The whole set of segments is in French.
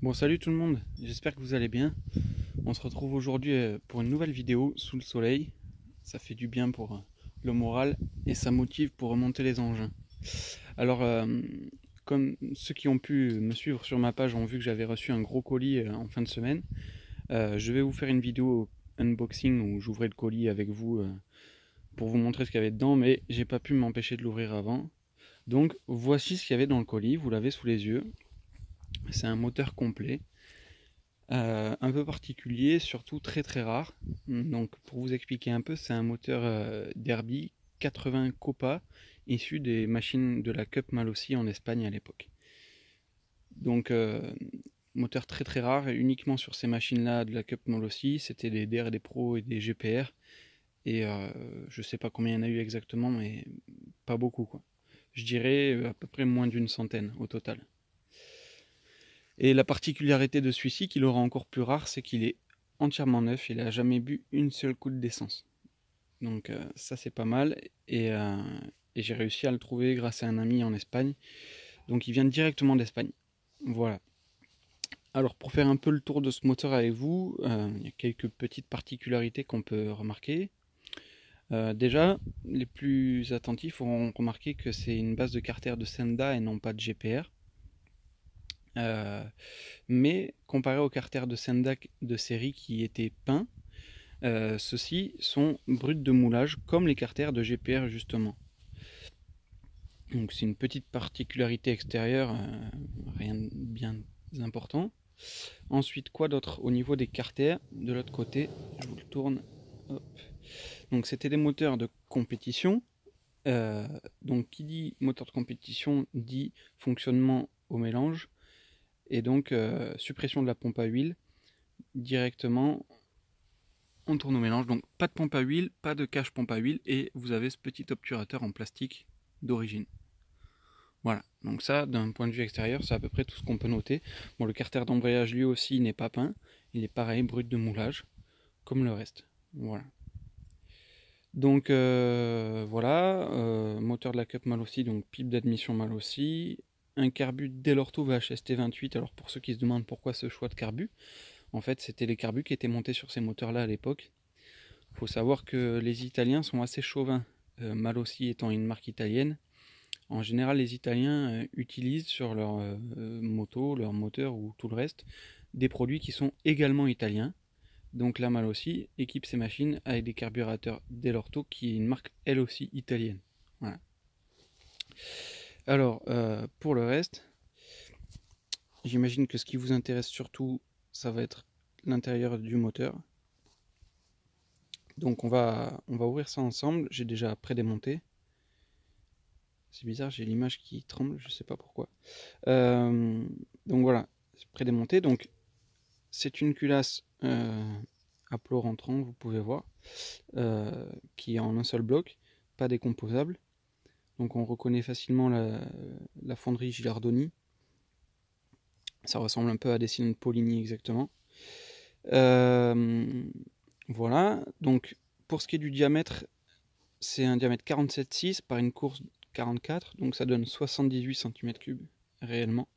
Bon, salut tout le monde, j'espère que vous allez bien. On se retrouve aujourd'hui pour une nouvelle vidéo sous le soleil. Ça fait du bien pour le moral et ça motive pour remonter les engins. Alors, comme ceux qui ont pu me suivre sur ma page ont vu que j'avais reçu un gros colis en fin de semaine, je vais vous faire une vidéo unboxing où j'ouvrais le colis avec vous pour vous montrer ce qu'il y avait dedans, mais j'ai pas pu m'empêcher de l'ouvrir avant. Donc, voici ce qu'il y avait dans le colis, vous l'avez sous les yeux. C'est un moteur complet. Un peu particulier, surtout très très rare. Donc pour vous expliquer un peu, c'est un moteur Derby 80 Copa issu des machines de la Cup Malossi en Espagne à l'époque. Donc moteur très très rare et uniquement sur ces machines-là de la Cup Malossi, c'était des DR, des Pro et des GPR. Et je sais pas combien il y en a eu exactement, mais pas beaucoup quoi. Je dirais à peu près moins d'une centaine au total. Et la particularité de celui-ci, qui le rend encore plus rare, c'est qu'il est entièrement neuf, il n'a jamais bu une seule goutte d'essence. Donc ça c'est pas mal, et j'ai réussi à le trouver grâce à un ami en Espagne. Donc il vient directement d'Espagne. Voilà. Alors pour faire un peu le tour de ce moteur avec vous, il y a quelques petites particularités qu'on peut remarquer. Déjà, les plus attentifs auront remarqué que c'est une base de carter de Senda et non pas de GPR. Mais comparé aux carters de Senda de série qui étaient peints, ceux-ci sont bruts de moulage comme les carters de GPR justement. Donc c'est une petite particularité extérieure, rien de bien important. Ensuite, quoi d'autre au niveau des carters? De l'autre côté, je vous le tourne. Hop. Donc c'était des moteurs de compétition. Donc qui dit moteur de compétition dit fonctionnement au mélange et donc suppression de la pompe à huile directement. On tourne au mélange, donc pas de pompe à huile, pas de cache pompe à huile, et vous avez ce petit obturateur en plastique d'origine. Voilà, donc ça, d'un point de vue extérieur, c'est à peu près tout ce qu'on peut noter. Bon, le carter d'embrayage, lui aussi, n'est pas peint, il est pareil, brut de moulage, comme le reste. Voilà. Donc voilà, moteur de la Cup Malossi, donc pipe d'admission Malossi, un carbu Dell'Orto VHST 28. Alors pour ceux qui se demandent pourquoi ce choix de carbu, en fait c'était les carbus qui étaient montés sur ces moteurs-là à l'époque. Il faut savoir que les Italiens sont assez chauvins, Malossi étant une marque italienne. En général, les Italiens utilisent sur leur moto, leur moteur ou tout le reste, des produits qui sont également italiens. Donc la Malossi équipe ses machines avec des carburateurs Dell'Orto, qui est une marque elle aussi italienne. Voilà. Alors, pour le reste, j'imagine que ce qui vous intéresse surtout, ça va être l'intérieur du moteur. Donc on va ouvrir ça ensemble, j'ai déjà prédémonté. C'est bizarre, j'ai l'image qui tremble, je sais pas pourquoi. Donc voilà, c'est prédémonté. Donc c'est une culasse à plot rentrant, vous pouvez voir, qui est en un seul bloc, pas décomposable. Donc on reconnaît facilement la fonderie Gilardoni. Ça ressemble un peu à des cylindres de Polini exactement. Voilà, donc pour ce qui est du diamètre, c'est un diamètre 47,6 par une course 44, donc ça donne 78 cm3 réellement.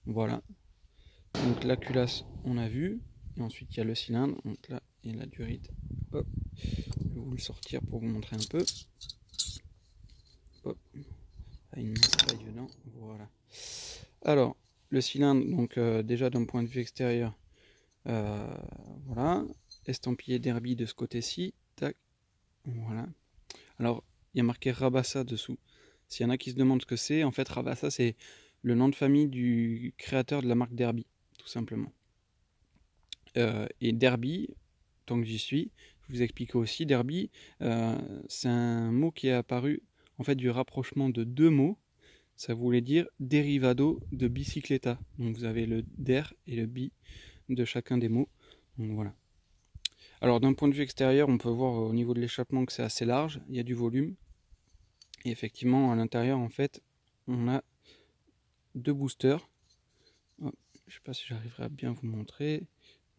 Voilà, donc la culasse on a vu, et ensuite il y a le cylindre, donc là il y a la durite. Hop, je vais vous le sortir pour vous montrer un peu. Hop, une mince taille dedans, voilà. Alors, le cylindre, donc déjà d'un point de vue extérieur, voilà, estampillé Derby de ce côté-ci, tac, voilà. Alors, il y a marqué Rabassa dessous. S'il y en a qui se demandent ce que c'est, en fait, Rabassa, c'est le nom de famille du créateur de la marque Derby, tout simplement. Et Derby, tant que j'y suis, je vous explique aussi, Derby, c'est un mot qui est apparu, en fait, du rapprochement de deux mots. Ça voulait dire derivado de bicicleta. Donc vous avez le der et le bi de chacun des mots. Donc voilà. Alors d'un point de vue extérieur, on peut voir au niveau de l'échappement que c'est assez large, il y a du volume. Et effectivement, à l'intérieur, en fait, on a deux boosters. Oh, je ne sais pas si j'arriverai à bien vous montrer.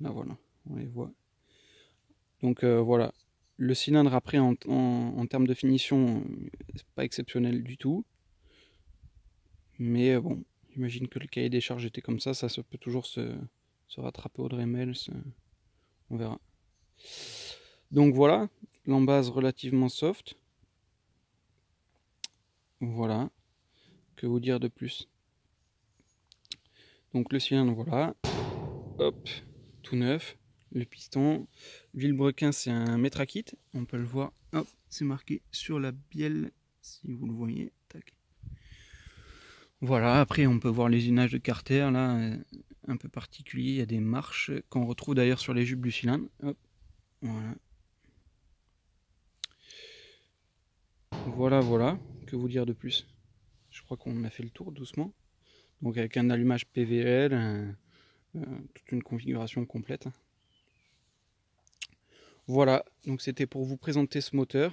Là voilà, on les voit. Donc voilà. Le cylindre après en termes de finition, c'est pas exceptionnel du tout. Mais bon, J'imagine que le cahier des charges était comme ça peut toujours se rattraper au Dremel, on verra. Donc voilà, l'embase relativement soft. Voilà, que vous dire de plus? Donc le cylindre, voilà, hop, tout neuf. Le piston, Villebrequin, c'est un Metrakit, on peut le voir, hop, c'est marqué sur la bielle, si vous le voyez, tac. Voilà, après on peut voir l'usinage de Carter, là, un peu particulier, il y a des marches qu'on retrouve d'ailleurs sur les jupes du cylindre, hop, voilà. Voilà, que vous dire de plus? Je crois qu'on a fait le tour doucement. Donc avec un allumage PVL, toute une configuration complète. Voilà, donc c'était pour vous présenter ce moteur.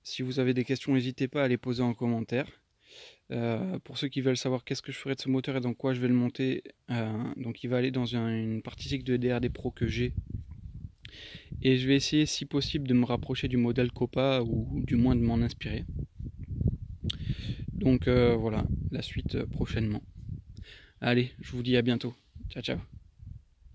Si vous avez des questions, n'hésitez pas à les poser en commentaire. Pour ceux qui veulent savoir qu'est-ce que je ferai de ce moteur et dans quoi je vais le monter, donc il va aller dans une partie cycle de DRD Pro que j'ai. Et je vais essayer, si possible, de me rapprocher du modèle Copa ou du moins de m'en inspirer. Donc voilà, la suite prochainement. Allez, je vous dis à bientôt. Ciao, ciao.